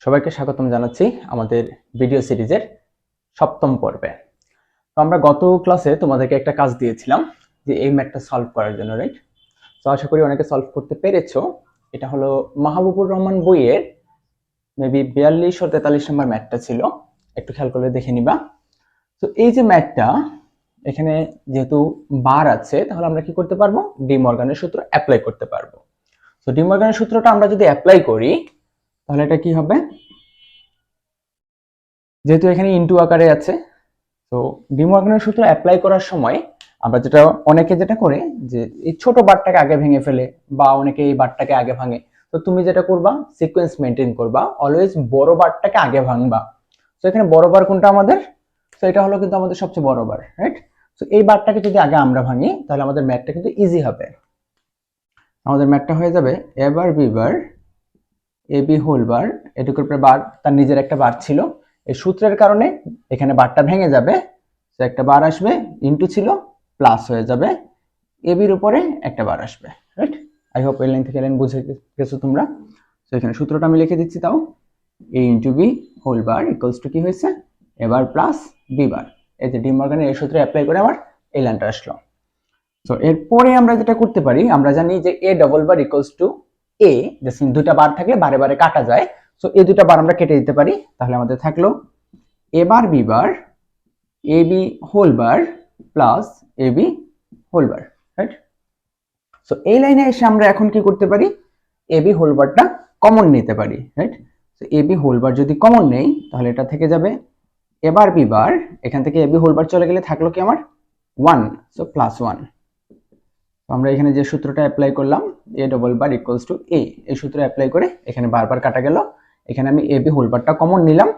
সবাইকে স্বাগতম জানাচ্ছি আমাদের ভিডিও সিরিজের সপ্তম পর্বে। তো আমরা গত ক্লাসে তোমাদেরকে একটা কাজ দিয়েছিলাম যে এই ম্যাথটা সলভ করার জন্য, রাইট? তো আশা করি অনেকে সলভ করতে পেরেছো। এটা হলো মাহবুবুর রহমান বইয়ের মেবি 42 ও 43 নম্বর ম্যাথটা ছিল, একটু খেয়াল করে দেখে নিবা। তো এই যে ম্যাথটা, এখানে যেহেতু বার আছে তাহলে আমরা কি করতে পারবো, ডি মর্গানের সূত্র অ্যাপ্লাই করতে পারবো। তো ডি মর্গানের সূত্রটা আমরা যদি অ্যাপ্লাই করি তাহলে এটা কি হবে, যেহেতু এখানে ইনটু আকারে আছে, তো ডি মর্গানের সূত্র অ্যাপ্লাই করার সময় আমরা অনেকে যেটা করে যে এই ছোট বারটাকে আগে ভেঙে ফেলে, বা অনেকে এই বারটাকে আগে ভাঙে। তো তুমি যেটা করবা, সিকোয়েন্স মেনটেন করবা, অলওয়েজ বড় বারটাকে আগে ভাঙবা। তো এখানে বড় বার কোনটা আমাদের, তো এটা হলো কিন্তু আমাদের সবচেয়ে বড় বার, রাইট? তো এই বারটাকে যদি আগে আমরা ভাঙি তাহলে আমাদের ম্যাথটা কিন্তু ইজি হবে। আমাদের ম্যাথটা হয়ে যাবে এ bar B bar A B whole বার, এটুকুর উপরে বার তার নিজের একটা বার ছিল, এই সূত্রের কারণে এখানে বারটা ভেঙে যাবে, তো একটা বার আসবে, ইনটু ছিল প্লাস হয়ে যাবে, এ বির উপরে একটা বার আসবে, রাইট? আই হোপ এই লাইন থেকে লাইন বুঝে গেছো তোমরা। তো এখানে সূত্রটা আমি লিখে দিচ্ছি, তাও A into B whole bar equals to কি হয়েছে, এ বার প্লাস বি বার। এই যে ডি মর্গানের এই সূত্র অ্যাপ্লাই করে আমার এই লাইনটা আসলো। তো এরপরে আমরা যেটা করতে পারি, আমরা জানি যে এ double bar equals to A, just দুইটা বার থাকলে বারে বারে কাটা যায়, সো এই দুইটা বার আমরা কেটে দিতে পারি। তাহলে আমাদের থাকলো A bar B bar A B whole bar plus A B whole bar, right? So এই লাইনে এসে আমরা এখন কি করতে পারি, এ বি হোল বারটা কমন নিতে পারি, right? So A B whole bar যদি কমন নেই তাহলে এটা থেকে যাবে এ বার বি বার, এখান থেকে এ বি হোল বার চলে গেলে থাকলো কি আমার 1, সো প্লাস 1। আমরা এখানে যে সূত্রটা অ্যাপ্লাই করলাম A double bar equals to A, এই সূত্র অ্যাপ্লাই করে এখানে বারবার কাটা গেল, এখানে আমি এ বি হোল বারটা কমন নিলাম।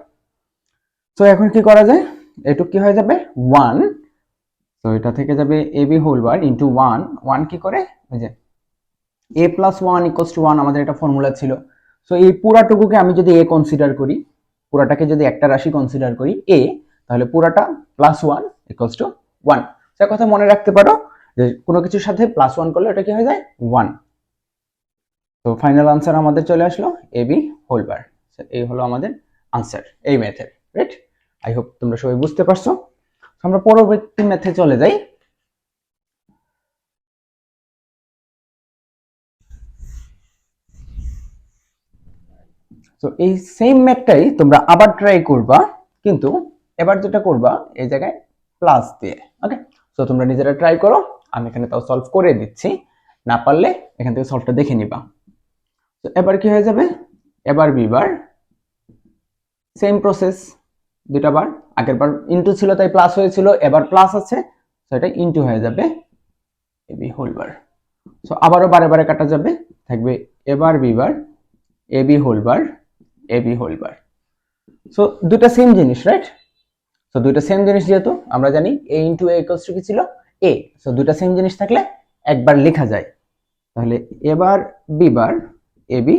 তো এখন কি করা যায়, এটুক কি হয়ে যাবে 1, তো এটা থেকে যাবে এ বি হোল বার ইনটু 1, 1 কি করে, ওই যে a প্লাস 1 ইকুয়ালস টু 1 আমাদের একটা ফর্মুলা ছিল। সো এই পুরাটুকুকে আমি যদি a কনসিডার করি, পুরাটাকে যদি একটা রাশি কনসিডার করি a, তাহলে পুরাটা প্লাস 1 ইকুয়ালস টু 1। সে কথা মনে রাখতে পারো যে কোনো কিছুর সাথে প্লাস 1 করলে এটা কি হয়ে যায় 1। তো ফাইনাল আনসার আমাদের চলে আসলো এ বি হোল বার। এই হলো আমাদের আনসার এই মেথড, রাইট? আই হোপ তোমরা সবাই বুঝতে পারছো। আমরা পরবর্তী মেথডে চলে যাই। তো এই সেম ম্যাথটাই তোমরা আবার ট্রাই করবা, কিন্তু এবার যেটা করবা এই জায়গায় প্লাস দিয়ে, ওকে? তো তোমরা নিজেরা ট্রাই করো, আমি এখানে তাও সলভ করে দিচ্ছি, না পারলে এখান থেকে সলভটা দেখে নিবা। তো এবার কি হয়ে যাবে, এবার বি বার, সেম প্রসেস, দুটা বার, আগের বার ইনটু ছিল তাই প্লাস হয়েছিল, এবার প্লাস আছে তো এটা ইনটু হয়ে যাবে এ বি হোল বার। সো আবারও বারে বারে কাটা যাবে, থাকবে এবার B bar A B whole bar A B whole bar. So দুটা সেম জিনিস, রাইট? সো দুইটা সেম জিনিস যেহেতু আমরা জানি a into a equals to কি ছিল a, সো দুইটা সেম জিনিস থাকলে একবার লেখা যায়। তাহলে এবার B bar A B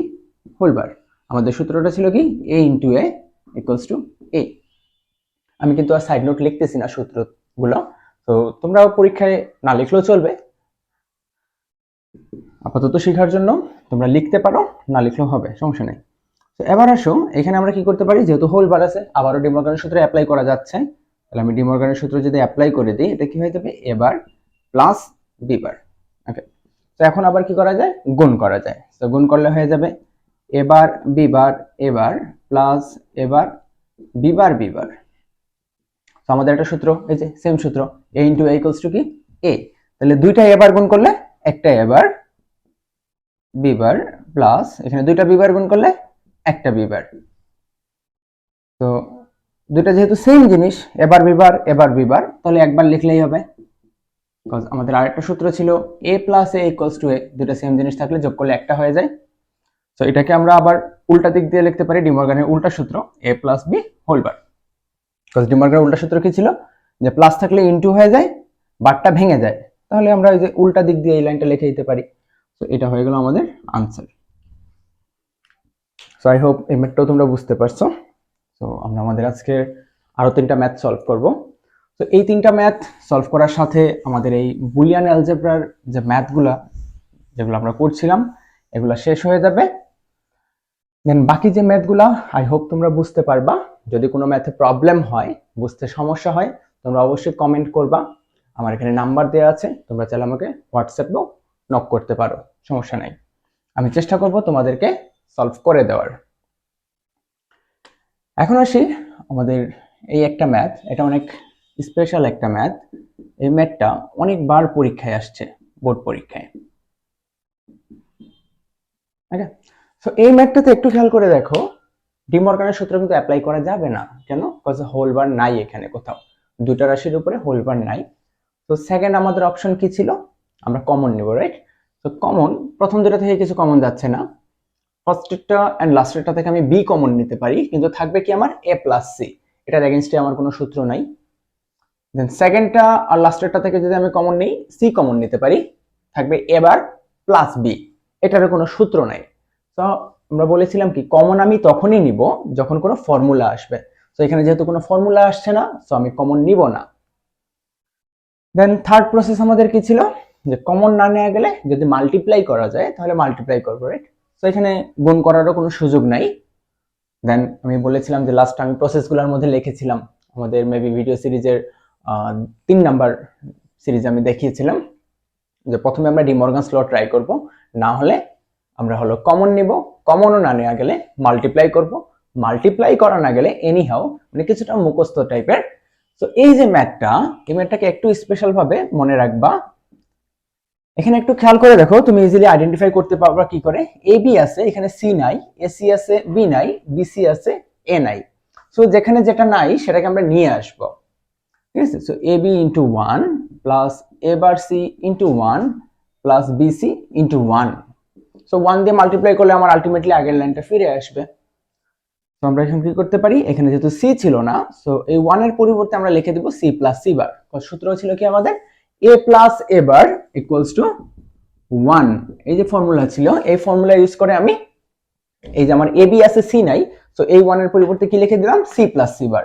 whole বার, আমাদের সূত্রটা ছিল কি a into a equals to a। আমি কিন্তু আর সাইড নোট লিখতেছি না সূত্রগুলো, তো তোমরা পরীক্ষায় না লিখলেও চলবে, আপাতত শেখার জন্য তোমরা লিখতে পারো, না লিখলেও হবে, সমস্যা নেই। তো এবার আসো, এখানে আমরা কি করতে পারি, যেহেতু হোল বার আছে আবারও ডি মর্গানের সূত্র অ্যাপ্লাই করা যাচ্ছে, তাহলে আমি ডি মর্গানের সূত্র যদি অ্যাপ্লাই করে দিই এটা কি হয়ে যাবে এবার প্লাস বি বার, ওকে? তো এখন আবার কি করা যায়, গুণ করা যায়। তো গুণ করলে হয়ে যাবে এবার বি বার এবার প্লাস এবার বি বার বি বার। তো আমাদের একটা সূত্র, এই যে সেম সূত্র, a into a equals to কি a, তাহলে দুইটা এবার গুণ করলে একটা এবার বি বার প্লাস এখানে দুইটা বি বার গুণ করলে একটা বি বার। তো দুইটা যেহেতু সেম জিনিস, এবার বি বার, তাহলে একবার লিখলেই হবে, বিকজ আমাদের আরেকটা সূত্র ছিল a plus a equals to a, দুইটা সেম জিনিস থাকলে যোগ করলে একটা হয়ে যায়। তো এটাকে আমরা আবার উল্টা দিক দিয়ে লিখতে পারি, ডি মর্গানের উল্টা সূত্র a plus B whole bar, because De মর্গানের উল্টা সূত্র কি ছিল যে প্লাস থাকলে ইনটু হয়ে যায়, বারটা ভেঙে যায়, তাহলে আমরা এই যে উল্টা দিক দিয়ে এই লাইনটা লিখে দিতে পারি। তো এটা হয়ে গেল আমাদের আনসার। সো আই হোপ এই ম্যাথটাও তোমরা বুঝতে পারছো। তো আমরা আমাদের আজকে আরো 3টা ম্যাথ সলভ করব। তো এই 3টা ম্যাথ সলভ করার সাথে আমাদের এই বুলিয়ান অ্যালজেব্রার যে ম্যাথগুলা যেগুলো আমরা করছিলাম এগুলা শেষ হয়ে যাবে। দেন বাকি যে ম্যাথগুলা আই হোপ তোমরা বুঝতে পারবা। যদি কোনো ম্যাথে প্রবলেম হয়, বুঝতে সমস্যা হয়, তোমরা অবশ্যই কমেন্ট করবা। আমার এখানে নাম্বার দেওয়া আছে, তোমরা চাইলে আমাকে হোয়াটসঅ্যাপেও নক করতে পারো, সমস্যা নাই। আমি চেষ্টা করব তোমাদেরকে সলভ করে দেওয়ার। এখন আসি আমাদের এই একটা ম্যাথ, এটা অনেক স্পেশাল একটা ম্যাথ। এই ম্যাথটা অনেকবার পরীক্ষায় আসছে, বোর্ড পরীক্ষায়। ওকে, সো এই ম্যাথটাতে একটু খেয়াল করে দেখো, ডিমর্গানের সূত্র কিন্তু অ্যাপ্লাই করা যাবে না। কেন? বিকজ হোল বার নাই এখানে কোথাও, দুটো রাশির উপরে হোল বার নাই। তো সেকেন্ড আমাদের অপশন কি ছিল? আমরা কমন নেব, রাইট? তো কমন, প্রথম দুটো থেকে কিছু কমন যাচ্ছে না। ফার্স্টেরটা এন্ড লাস্টেরটা থেকে আমি বি কমন নিতে পারি, কিন্তু থাকবে কি আমার এ প্লাস সি, এটার এগেইনস্টে আমার কোনো সূত্র নাই। দেন সেকেন্ডটা আর লাস্টেরটা থেকে যদি আমি কমন নিই, সি কমন নিতে পারি, থাকবে এবার প্লাস বি, এটারও কোনো সূত্র নাই। তো আমরা বলেছিলাম কি, কমন আমি তখনই নিব যখন কোনো ফর্মুলা আসবে। তো এখানে যেহেতু কোনো ফর্মুলা আসছে না, সো আমি কমন নিব না। দেন থার্ড প্রসেস আমাদের কি ছিল, যে কমন না নেওয়া গেলে যদি মাল্টিপ্লাই করা যায় তাহলে মাল্টিপ্লাই করবো, রাইট? তো এখানে গুণ করারও কোনো সুযোগ নাই। দেন আমি বলেছিলাম যে লাস্ট আমি প্রসেসগুলোর মধ্যে লিখেছিলাম, আমাদের মেবি ভিডিও সিরিজের 3 নাম্বার সিরিজ আমি দেখিয়েছিলাম যে প্রথমে আমরা ডিমর্গানস ল ট্রাই করব, না হলে আমরা হলো কমন নিব, কমনও না নেওয়া গেলে মাল্টিপ্লাই করব, মাল্টিপ্লাই করা না গেলে এনি হাউ, মানে কিছুটা মুখস্থ টাইপের। তো এই যে ম্যাথটা, এই ম্যাথটাকে একটু স্পেশাল ভাবে মনে রাখবা। এখানে একটু খেয়াল করে দেখো, তুমি ইজিলি আইডেন্টিফাই করতে পারবা কি করে। এ বি আছে, এখানে সি নাই, এ সি আছে, বি নাই, বি সি আছে, এ নাই। সো যেখানে যেটা নাই সেটাকে আমরা নিয়ে আসব, ঠিক আছে? So A B into one plus A bar C into one plus B C into one. So one দিয়ে মাল্টিপ্লাই করলে আমার আলটিমেটলি আগের লাইনটা ফিরে আসবে। তো আমরা এখন কি করতে পারি, এখানে যেহেতু সি ছিল না, সো এই ওয়ানের পরিবর্তে আমরা লিখে দেব সি প্লাস সি বার। সূত্র ছিল কি আমাদের, A plus A bar equals to 1। এই যে ফর্মুলা ছিল, এই ফর্মুলা ইউজ করে আমি, এই যে আমার এ বি আছে, সি নাই, সো এই 1 এর পরিবর্তে কি লিখে দিলাম, C plus C bar.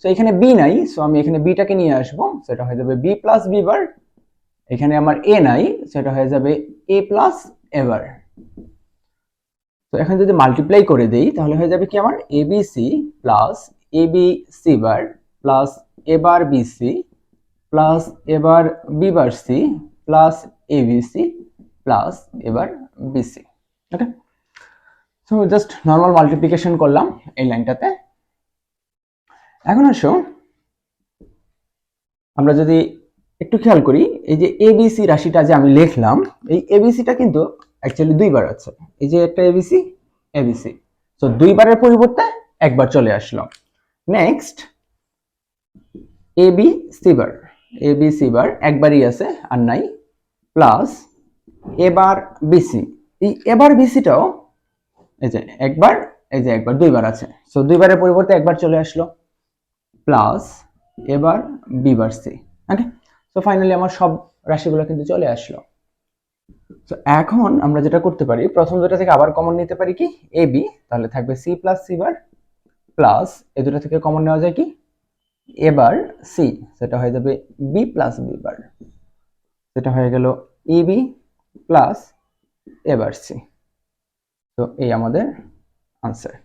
So এখানে বি নাই, সো আমি এখানে বিটাকে নিয়ে আসবো, সেটা হয়ে যাবে বি প্লাস বি বার। এখানে আমার এ নাই, সেটা হয়ে যাবে এ প্লাস এ বার। তো এখন যদি মাল্টিপ্লাই করে দেই তাহলে হয়ে যাবে কি আমার A B C plus A B C bar plus A bar B C plus এবার B bar C plus A B C plus এবার B C. Okay, so just normal multiplication করলাম এই লাইনটাতে। এখন আসো আমরা যদি একটু খেয়াল করি, এই যে এবিসি রাশিটা যে আমি লিখলাম, এই এবিসিটা কিন্তু অ্যাকচুয়ালি দুইবার আছে। এই যে একটা এবিসি, এবিসি, সো দুইবারের পরিবর্তে একবার চলে আসলো। Next AB C bar, AB C bar একবারই আছে আর নাই, প্লাস এবার বিসি, এই এবার বিসিটাও এই যে একবার, এই যে একবার, দুইবার আছে, সো দুইবারের পরিবর্তে একবার চলে আসলো, প্লাস এবার বি বার সি। ওকে, সো ফাইনালি আমার সব রাশিগুলো কিন্তু চলে আসলো। তো এখন আমরা যেটা করতে পারি, প্রথম দুটো থেকে আবার কমন নিতে পারি কি, এ বি, তাহলে থাকবে C plus C bar, plus এই দুটো থেকে কমন নেওয়া যায় কি, এবার সি, সেটা হয়ে যাবে বি প্লাস বি বার, সেটা হয়ে গেল A B plus A bar C. তো এই আমাদের আনসার।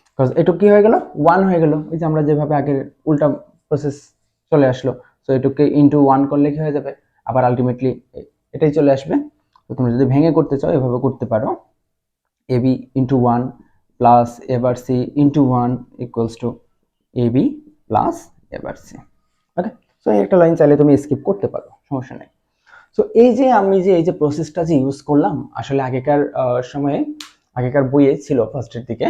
বিকজ এটুকু কি হয়ে গেল, 1 হয়ে গেল, এই যে আমরা যেভাবে আগের উল্টা প্রসেস চলে আসলো। সো এটুকুকে ইন্টু 1 করলে কি হয়ে যাবে, আবার আলটিমেটলি এটাই চলে আসবে। তো তোমরা যদি ভেঙে করতে চাও এভাবে করতে পারো, A B into 1 plus A bar C into 1 equals to A B plus A bar C. Okay, so এই একটা লাইন চাইলে তুমি স্কিপ করতে পারো, সমস্যা নেই। সো এই যে আমি যে এই যে প্রসেসটা যে ইউজ করলাম, আসলে আগেকার সময়ে, আগেকার বইয়ে ছিল ফার্স্টের দিকে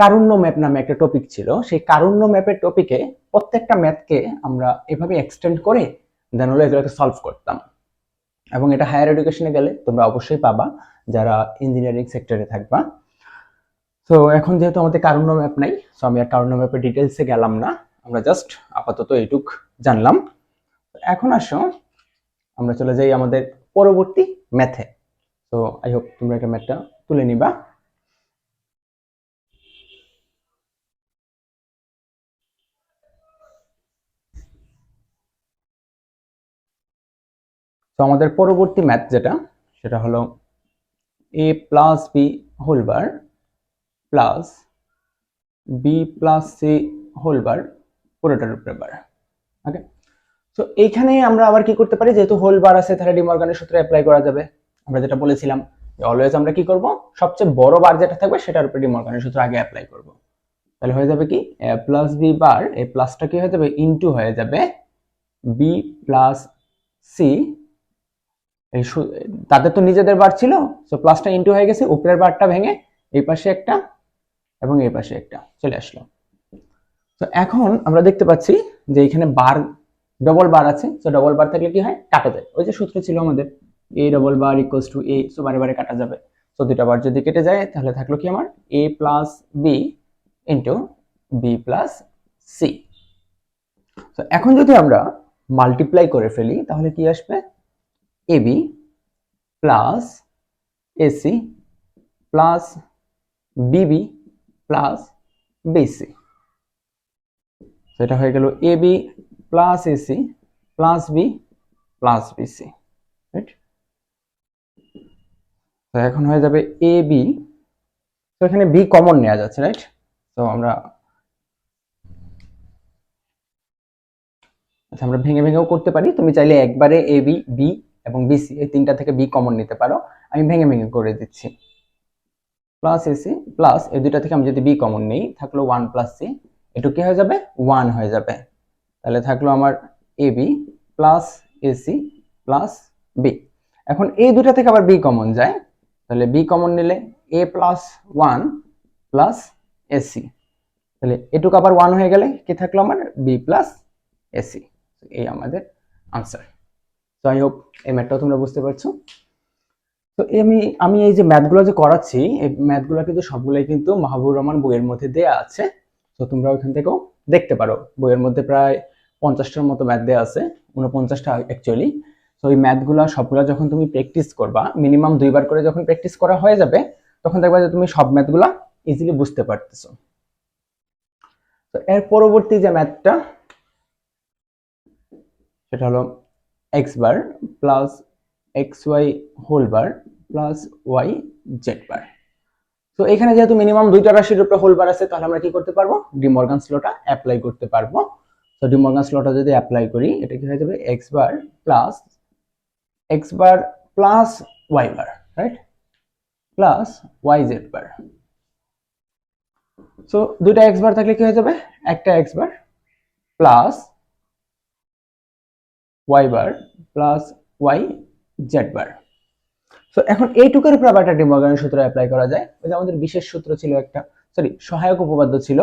কারুণ্য ম্যাপ নামে একটা টপিক ছিল। সেই কারুণ্য ম্যাপের টপিকে প্রত্যেকটা ম্যাথকে আমরা এভাবে এক্সটেন্ড করে দেন হলো এগুলোকে সলভ করতাম। এবং এটা হায়ার এডুকেশনে গেলে তোমরা অবশ্যই পাবা, যারা ইঞ্জিনিয়ারিং সেক্টরে থাকবা। তো এখন যেহেতু আমাদের কারুণ্য ম্যাপ নাই, সো আমি আর কারুণ্য ম্যাপের ডিটেলসে গেলাম না, আমরা জাস্ট আপাতত এইটুক জানলাম। এখন আসো আমরা চলে যাই আমাদের পরবর্তী ম্যাথে। তো আই হোপ তোমরা একটা ম্যাথটা তুলে নিবা। তো আমাদের পরবর্তী ম্যাথ যেটা, সেটা হলো A plus B whole bar plus B plus C whole bar পুরোটার উপরে বার। ওকে, তো এইখানে আমরা আবার কি করতে পারি, যেহেতু হোল বার আছে তাহলে ডিমর্গানের সূত্র অ্যাপ্লাই করা যাবে। আমরা যেটা বলেছিলাম যে অলওয়েজ আমরা কি করব, সবচেয়ে বড় বার যেটা থাকবে সেটার উপরে ডিমর্গানের সূত্র আগে অ্যাপ্লাই করব। তাহলে হয়ে যাবে কি এ প্লাস বি বার, এই প্লাসটা কি হয়ে যাবে ইনটু হয়ে যাবে বি প্লাস সি। এই তাদের তো নিজেদের বার ছিল, সো প্লাসটা ইনটু হয়ে গেছে, উপরের বারটা ভেঙে এই পাশে একটা এবং এই পাশে একটা চলে আসলো। তো এখন আমরা দেখতে পাচ্ছি যে এখানে বার ডবল বার আছে, তো ডবল বার থাকলে কি হয়, কাটা যায়। ওই যে সূত্র ছিল আমাদের এ double bar equals to A, so বারে বারে কাটা যাবে। তো দুটা বার যদি কেটে যায় তাহলে থাকলো কি আমার A plus B into B plus C. তো এখন যদি আমরা মাল্টিপ্লাই করে ফেলি তাহলে কি আসবে, A B plus AC plus BB plus BC. সেটা হয়ে গেল A B plus AC plus B plus BC, right? তো এখন হয়ে যাবে এ বি, তো এখানে বি কমন নেওয়া যাচ্ছে, রাইট? তো আমরা আমরা ভেঙে ভেঙেও করতে পারি, তুমি চাইলে একবারে এ বি বি এবং বিসি এই তিনটা থেকে বি কমন নিতে পারো। আমি ভেঙে ভেঙে করে দিচ্ছি। প্লাস এসি প্লাস এই দুইটা থেকে আমি যদি বি কমন নেই থাকলো 1 প্লাস সি, এটু কি হয়ে যাবে 1 হয়ে যাবে। তাহলে থাকলো আমার A B plus AC plus B. এখন এই দুটা থেকে আবার বি কমন যায়, তাহলে বি কমন নিলে এ প্লাস 1 প্লাস এসি, তাহলে এটুকু আবার 1 হয়ে গেলে কি থাকলো আমার বি প্লাস এসি। এই আমাদের আনসার। তো আই হোপ এই ম্যাথটাও তোমরা বুঝতে পারছো। তো আমি এই যে ম্যাথগুলো যে করাচ্ছি, এই ম্যাথগুলো কিন্তু সবগুলাই কিন্তু মাহবুবুর রহমান বইয়ের মধ্যে দেয়া আছে। তো তোমরা ওইখান থেকেও দেখতে পারো, বইয়ের মধ্যে প্রায় 50টার মতো ম্যাথ দেয়া আছে, 49টা অ্যাকচুয়ালি। তো এই ম্যাথগুলো সবগুলো যখন তুমি প্র্যাকটিস করবা, মিনিমাম 2বার করে যখন প্র্যাকটিস করা হয়ে যাবে, তখন দেখবা যে তুমি সব ম্যাথগুলো ইজিলি বুঝতে পারতেছো। তো এর পরবর্তী যে ম্যাথটা সেটা হলো X bar plus X Y whole bar plus Y Z bar. তো এখানে যেহেতু মিনিমাম দুইটা রাশির উপরে হোল বার আছে, তাহলে আমরা কি করতে পারবো, ডি মর্গানস লটা অ্যাপ্লাই করতে পারবো। তো ডি মর্গানস লটা যদি অ্যাপ্লাই করি, এটা কি হয়ে যাবে এক্স বার প্লাস ওয়াই বার, রাইট, প্লাস ওয়াই জেড বার। সো দুইটা এক্স বার থাকলে কি হয়ে যাবে, একটা x bar plus Y bar plus Y Z bar. তো এখন এইটুকুর উপর আবার একটা ডি মর্গানের সূত্র অ্যাপ্লাই করা যায়। ওই যে আমাদের বিশেষ সূত্র ছিল একটা, সরি সহায়ক উপপাদ্য ছিল,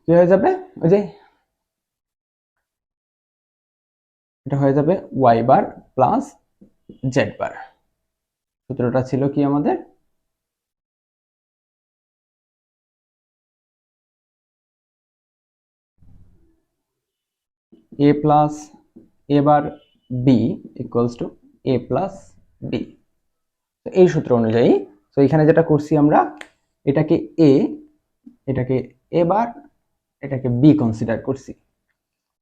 কি হয়ে যাবে, ওই যে এটা হয়ে যাবে Y bar plus Z bar. সূত্রটা ছিল কি আমাদের, A plus A bar B equals to A plus B. এই সূত্র অনুযায়ী তো এখানে যেটা করছি আমরা, এটাকে এ, এটাকে এ বার, এটাকে বি কনসিডার করছি।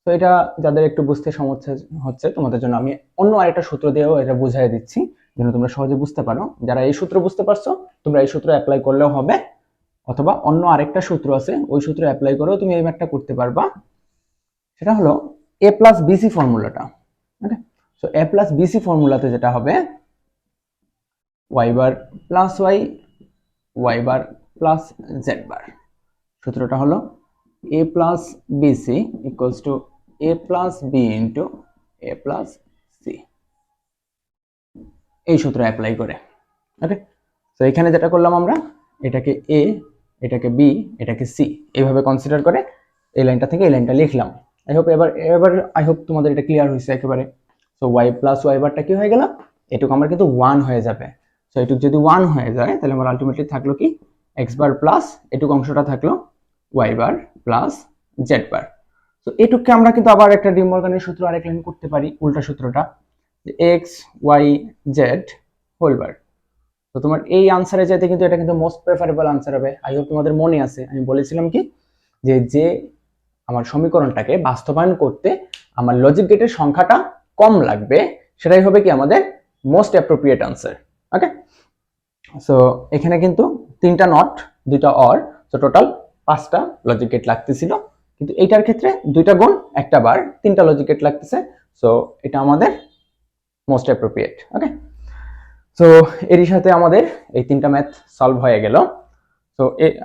তো এটা যাদের একটু বুঝতে সমস্যা হচ্ছে তোমাদের জন্য আমি অন্য আরেকটা সূত্র দিয়েও এটা বুঝাই দিচ্ছি, যেন তোমরা সহজে বুঝতে পারো। যারা এই সূত্র বুঝতে পারছো তোমরা এই সূত্র অ্যাপ্লাই করলেও হবে, অথবা অন্য আরেকটা সূত্র আছে ওই সূত্র অ্যাপ্লাই করেও তুমি এই ম্যাথটা করতে পারবা। সেটা হলো এ প্লাস বিসি ফর্মুলাটা। Okay, so A plus BC ফর্মুলাতে যেটা হবে Y bar plus Y bar plus Z bar. সূত্রটা হলো A plus BC equals to A plus B into A plus C. এই সূত্র অ্যাপ্লাই করে, ওকে। তো এখানে যেটা করলাম আমরা, এটাকে এ, এটাকে বি, এটাকে সি এইভাবে কনসিডার করে এই লাইনটা থেকে এই লাইনটা লিখলাম। আই হোপ এবার আই হোপ তোমাদের এটা ক্লিয়ার হয়েছে একেবারে। সো ওয়াই প্লাস ওয়াই বারটা কি হয়ে গেল, এটুকু আমার কিন্তু 1 হয়ে যাবে। সো এটুকু যদি 1 হয়ে যায় তাহলে আমার আলটিমেটলি থাকলো কি এক্স বার প্লাস এটুকু অংশটা থাকলো Y bar plus Z bar. তো এটুকুকে আমরা কিন্তু আবার একটা ডি মর্গানের সূত্র আরেক লাইন করতে পারি, উল্টা সূত্রটা, X Y Z whole bar. তো তোমার এই আনসারে যেতে কিন্তু এটা কিন্তু মোস্ট প্রেফারেবল আনসার হবে। আই হোপ তোমাদের মনে আছে আমি বলেছিলাম কি যে আমার সমীকরণটাকে বাস্তবায়ন করতে আমার লজিক গেটের সংখ্যাটা কম লাগবে, সেটাই হবে কি আমাদের মোস্ট অ্যাপ্রোপ্রিয়েট আনসার। ওকে, সো এখানে কিন্তু 3টা নট 2টা অর, তো টোটাল 5টা লজিক গেট লাগতেছিল, কিন্তু এইটার ক্ষেত্রে 2টা গুণ 1টা বার 3টা লজিক গেট লাগতেছে। সো এটা আমাদের মোস্ট অ্যাপ্রোপ্রিয়েট। ওকে, সো এরই সাথে আমাদের এই 3টা ম্যাথ সলভ হয়ে গেল। তো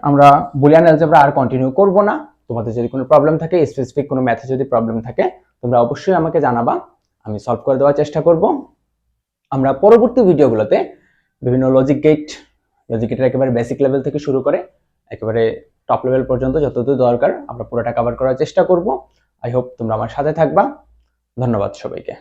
আমরা বুলিয়ান অ্যালজেব্রা আর কন্টিনিউ করব না। তোমাদের যদি কোনো প্রবলেম থাকে, স্পেসিফিক কোনো ম্যাথে যদি প্রবলেম থাকে, তোমরা অবশ্যই আমাকে জানাবা, আমি সলভ করে দেওয়ার চেষ্টা করব। আমরা পরবর্তী ভিডিওগুলোতে বিভিন্ন লজিক গেটের একেবারে বেসিক লেভেল থেকে শুরু করে একেবারে টপ লেভেল পর্যন্ত যতদূর দরকার আমরা পুরোটা কভার করার চেষ্টা করব। আই হোপ তোমরা আমার সাথে থাকবা। ধন্যবাদ সবাইকে।